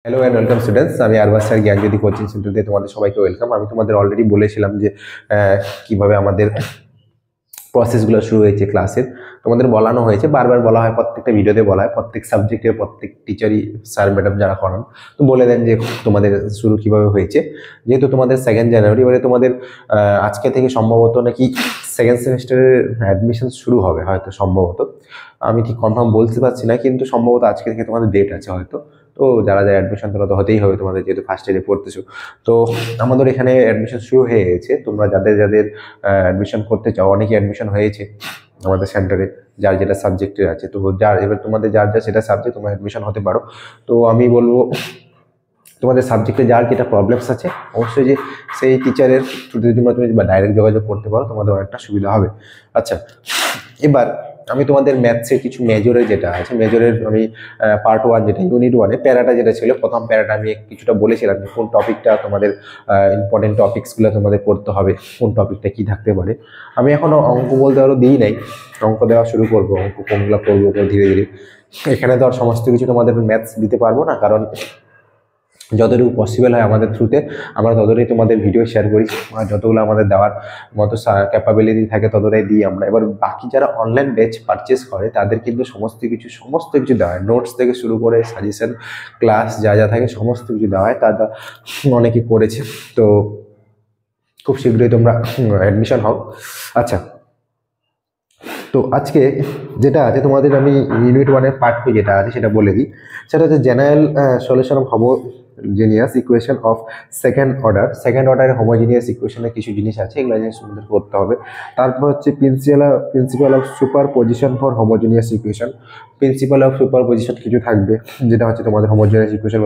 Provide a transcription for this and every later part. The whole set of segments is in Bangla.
হ্যালো এন্ড ওয়েলকাম স্টুডেন্টস, আমি আরবাজ স্যার জ্ঞানজ্যোতি কোচিং সেন্টারে তোমাদের সবাইকে ওয়েলকাম। আমি তোমাদের অলরেডি বলেছিলাম যে কিভাবে আমাদের প্রসেসগুলো শুরু হয়েছে ক্লাসের। তোমাদের বলানো হয়েছে, বারবার বলা হয়, প্রত্যেকটা ভিডিওতে বলা হয়, প্রত্যেক সাবজেক্টের প্রত্যেক টিচারই স্যার ম্যাডাম যারা করান তো বলে দেন যে তোমাদের শুরু কিভাবে হয়েছে। যেহেতু তোমাদের 2nd জানুয়ারি, এবারে তোমাদের আজকে থেকে সম্ভবত নাকি 2nd সেমিস্টারের অ্যাডমিশন শুরু হবে হয়তো, সম্ভবত আমি ঠিক কনফার্ম বলতে পারছি না, কিন্তু সম্ভবত আজকে থেকে তোমাদের ডেট আছে হয়তো। তো যারা যারা অ্যাডমিশন তোরা তো হতেই হবে, তোমাদের যেহেতু ফার্স্ট ইয়ারে পড়তেছো। তো আমাদের এখানে অ্যাডমিশন শুরু হয়ে গেছে। তোমরা যাদের যাদের অ্যাডমিশন করতে চাও, অনেকে অ্যাডমিশন হয়েছে আমাদের সেন্টারে, যার যেটা সাবজেক্টের আছে। তো যার এবার তোমাদের যার যা সেটা সাবজেক্ট, তোমরা অ্যাডমিশন হতে পারো। তো আমি বলবো তোমাদের সাবজেক্টে যার যেটা প্রবলেমস আছে অবশ্যই যে সেই টিচারের থ্রুতে তোমরা তুমি ডাইরেক্ট যোগাযোগ করতে পারো, তোমাদের অনেকটা সুবিধা হবে। আচ্ছা, এবার আমি তোমাদের ম্যাথসের কিছু মেজরের যেটা আছে, মেজরের আমি পার্ট 1 যেটা ইউনিট 1-এ প্যারাটা যেটা ছিল, প্রথম প্যারাটা আমি কিছুটা বলেছিলাম যে কোন টপিকটা তোমাদের ইম্পর্টেন্ট টপিকসগুলো তোমাদের পড়তে হবে, কোন টপিকটা কি থাকতে পারে। আমি এখনও অঙ্ক বলতে আরও দিই নাই, অঙ্ক দেওয়া শুরু করবো, অঙ্ক কোনগুলো করবো ধীরে ধীরে। এখানে তো আর সমস্ত কিছু তোমাদের ম্যাথস দিতে পারবো না, কারণ যতটুকু পসিবল হয় আমাদের থ্রুতে আমরা ততটাই তোমাদের ভিডিও শেয়ার করি, আর যতগুলো আমাদের দেওয়ার মতো ক্যাপাবিলিটি থাকে ততটাই দিই আমরা। এবার বাকি যারা অনলাইন ব্যাচ পারচেস করে তাদের কিন্তু সমস্ত কিছু দেওয়া হয়, নোটস থেকে শুরু করে সাজেশন, ক্লাস যা যা থাকে সমস্ত কিছু দেওয়া হয়, তা অনেকে করেছে। তো খুব শীঘ্রই তোমরা অ্যাডমিশন হও। আচ্ছা, তো আজকে যেটা আছে তোমাদের, আমি ইউনিট 1-এর পার্ট 2 যেটা আছে সেটা বলে দিই। সেটা হচ্ছে general solution of homogeneous equation of second অর্ডারের হোমোজিনিয়াস ইকুয়েশনের কিছু জিনিস আছে, এগুলো জিনিস তোমাদের করতে হবে। তারপর হচ্ছে principal of super position for homogeneous equation. Principal of super position কিছু থাকবে, যেটা হচ্ছে তোমাদের homogeneous equation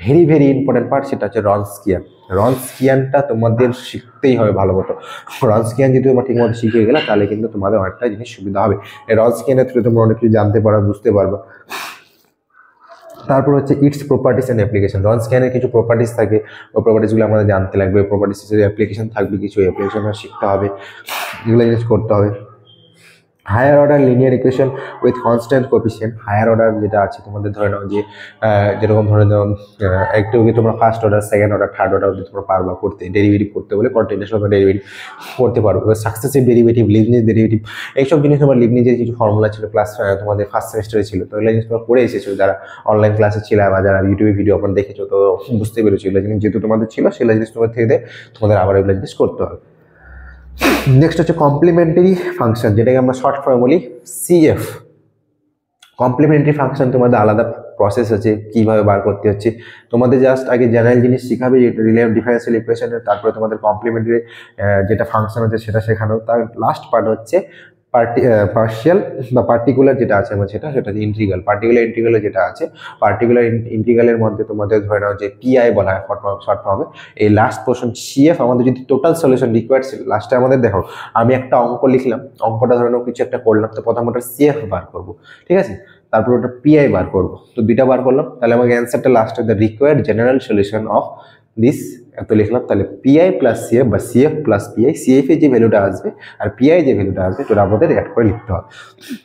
very very important part, সেটা হচ্ছে রনস্কিয়ানটা তোমাদের শিখতেই হবে ভালো মতো। রনস্কিয়ান যদি তোমরা ঠিকমতো শিখে গেলে তাহলে কিন্তু তোমাদের অনেকটা জিনিস সুবিধা হবে। এই রনস্কিয়ানের থ্রুতে তোমরা অনেক কিছু জানতে পারো, বুঝতে পারবে। তারপর হচ্ছে ইটস প্রপার্টিস অ্যান্ড অ্যাপ্লিকেশন। রনস্কিয়ানের কিছু প্রপার্টিস থাকে, ওই প্রপার্টিসগুলো আমাদের জানতে লাগবে। প্রপার্টিসের অ্যাপ্লিকেশন থাকবে, কিছু অ্যাপ্লিকেশন শিখতে হবে, এগুলো জিনিস করতে হবে। Higher order linear equation with constant coefficient. Higher order যেটা আছে তোমাদের, ধরে নাও যে যেরকম ধরে নাও একটু তোমরা first order, second order, third order তোমরা পারবা করতে, ডেরিভেটিভ করতে বলে কন্টিনিউয়াস ডেরিভেটিভ করতে পারবো। এবার সাকসেসিভ ডেরিভেটিভ, লিবনিজ ডেরিভেটিভ, এইসব জিনিস তোমার লিবনিজের কিছু ফর্মুলা ছিল ক্লাস তোমাদের ফার্স্ট সেমিস্টারে ছিল, তো এগুলো জিনিস তোমরা পড়ে এসেছো যারা অনলাইন ক্লাসে ছিল বা যারা ইউটিউবে ভিডিও আপনার দেখেছো, তো বুঝতে পেরেছো এগুলো জিনিস যেহেতু তোমাদের ছিল, সেগুলো জিনিস তোমার থেকে তোমাদের আবার এগুলো জিনিস করতে হবে। নেক্সট হচ্ছে কমপ্লিমেন্টারি ফাংশন, যেটাকে আমরা শর্ট ফর্মে বলি সিএফ। কমপ্লিমেন্টারি ফাংশন তোমাদের আলাদা প্রসেস আছে, কিভাবে বার করতে হচ্ছে। তোমাদের জাস্ট আগে জেনারেল জিনিস শিখাবে, রিলেটিভ ডিফারেন্সিয়াল ইকুয়েশনের, তারপরে তোমাদের কমপ্লিমেন্টারি যেটা ফাংশন আছে সেটা শেখানো। তার লাস্ট পার্ট হচ্ছে পার্শিয়াল বা পার্টিকুলার যেটা আছে আমার, সেটা হচ্ছে ইন্টিগ্রাল। পার্টিকুলার ইন্টিগ্রালে যেটা আছে, পার্টিকুলার ইন্টিগ্রালের মধ্যে তোমাদের ধরে নাও যে পিআই বলা হয় শর্ট ফর্মে। এই লাস্ট পোর্শন সিএফ আমাদের যদি টোটাল সলিউশন রিকোয়ার্ড লাস্টে আমাদের দেখো, আমি একটা অঙ্ক লিখলাম, অঙ্কটা ধরে নাও কিছু একটা করলাম, তো প্রথম ওটা সিএফ বার করবো, ঠিক আছে, তারপর ওটা পিআই বার করবো, তো দুইটা বার করলাম, তাহলে আমাকে অ্যান্সারটা লাস্টে the required general solution of this এত লিখলাম। তাহলে পিআই প্লাস সিএফ বা সিএফ প্লাস পিআই, সিএফ এর যে ভ্যালুটা আসবে আর পিআই যে ভ্যালুটা আসবে তোরা আমাদের অ্যাড করে লিখতে হবে।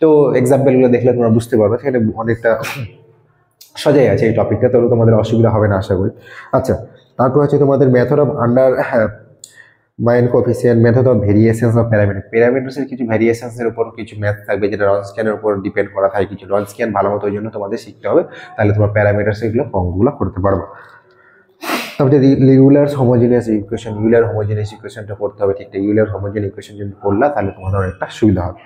তো এক্সাম্পলগুলো দেখলে তোমরা বুঝতে পারবে, সেখানে অনেকটা সজাই আছে এই টপিকটা, তাহলে তোমাদের অসুবিধা হবে না আশা করি। আচ্ছা, তারপর হচ্ছে তোমাদের method of undetermined coefficient, method of variations of parameter. প্যারামিটার্সের কিছু ভেরিয়েশনসের উপর কিছু ম্যাথ থাকবে, যেটা রনস্কিয়ানের উপর ডিপেন্ড করা থাকে। কিছু রনস্কিয়ান ভালো মতো ওই জন্য তোমাদের শিখতে হবে, তাহলে তোমার প্যারামিটার্স এগুলো অঙ্কগুলো করতে পারবো। তারপরে ইউলার হোমোজিনিয়াস ইকুয়েশনটা করতে হবে, ঠিক ইউলার হোমোজিনিয়াস ইকুয়েশন যদি করলা তাহলে তোমাদের অনেকটা সুবিধা হবে।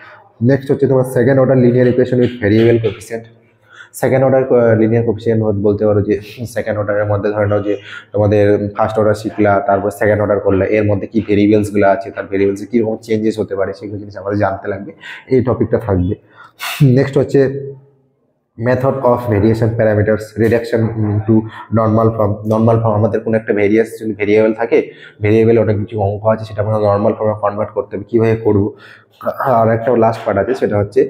নেক্সট হচ্ছে তোমার second order linear equation with variable coefficient. Second order linear coefficient বলতে পারো যে সেকেন্ড অর্ডারের মধ্যে ধরে নাও যে তোমাদের ফার্স্ট অর্ডার শিখলা, তারপর সেকেন্ড অর্ডার করলা, এর মধ্যে কি ভেরিয়েবলসগুলো আছে, তার ভেরিয়েবলসে কীরকম চেঞ্জেস হতে পারে, সেগুলো জিনিস আমাদের জানতে লাগবে, এই টপিকটা থাকবে। নেক্সট হচ্ছে method of variation parameters, reduction to normal form. Normal form আমাদের কোনো একটা ভেরিয়েবল থাকে, ভেরিয়েবলে অনেক কিছু অঙ্ক আছে, সেটা আমরা নর্মাল ফর্মে কনভার্ট করতে হবে, কীভাবে করবো। আর একটা লাস্ট পার্ট আছে, সেটা হচ্ছে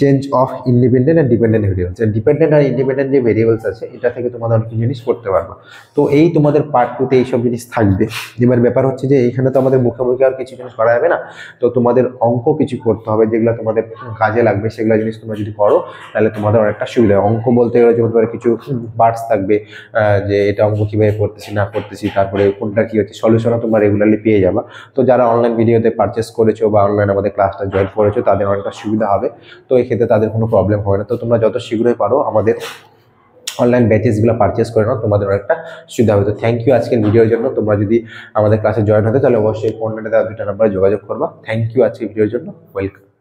change of independent and dependent variables. Dependent আর ইন্ডিপেন্ডেন্ট যে ভেরিয়েবলস আছে, এটা থেকে তোমাদের অনেক জিনিস করতে পারবা। তো এই তোমাদের পার্ট 2-তে এইসব জিনিস থাকবে। এবার ব্যাপার হচ্ছে যে এইখানে তো আমাদের মুখোমুখি আর কিছু জিনিস করা যাবে না, তো তোমাদের অঙ্ক কিছু করতে হবে যেগুলো তোমাদের কাজে লাগবে, সেগুলো জিনিস তোমরা যদি করো তাহলে তোমাদের তোমাদের অনেকটা সুবিধা হবে। অঙ্ক বলতে গেলে যেমন তোমার কিছু পার্টস থাকবে, যে এটা অঙ্ক কীভাবে করতেছি না করতেছি, তারপরে কোনটা কী হচ্ছে, সলিউশনও তোমরা রেগুলারলি পেয়ে যাবা। তো যারা অনলাইন ভিডিওতে পারচেস করেছো বা অনলাইন আমাদের ক্লাসটা জয়েন করেছো তাদের অনেকটা সুবিধা হবে। তো এক্ষেত্রে তাদের কোনো প্রবলেম হবে না। তো তোমরা যত শীঘ্রই পারো আমাদের অনলাইন ব্যাচেসগুলো পারচেস করে নাও, তোমাদের অনেকটা সুবিধা হবে। তো থ্যাংক ইউ আজকের ভিডিওর জন্য। তোমরা যদি আমাদের ক্লাসে জয়েন হতে তাহলে অবশ্যই 4 নাম্বারে যোগাযোগ করবা। থ্যাংক ইউ আজকের ভিডিওর জন্য। ওয়েলকাম।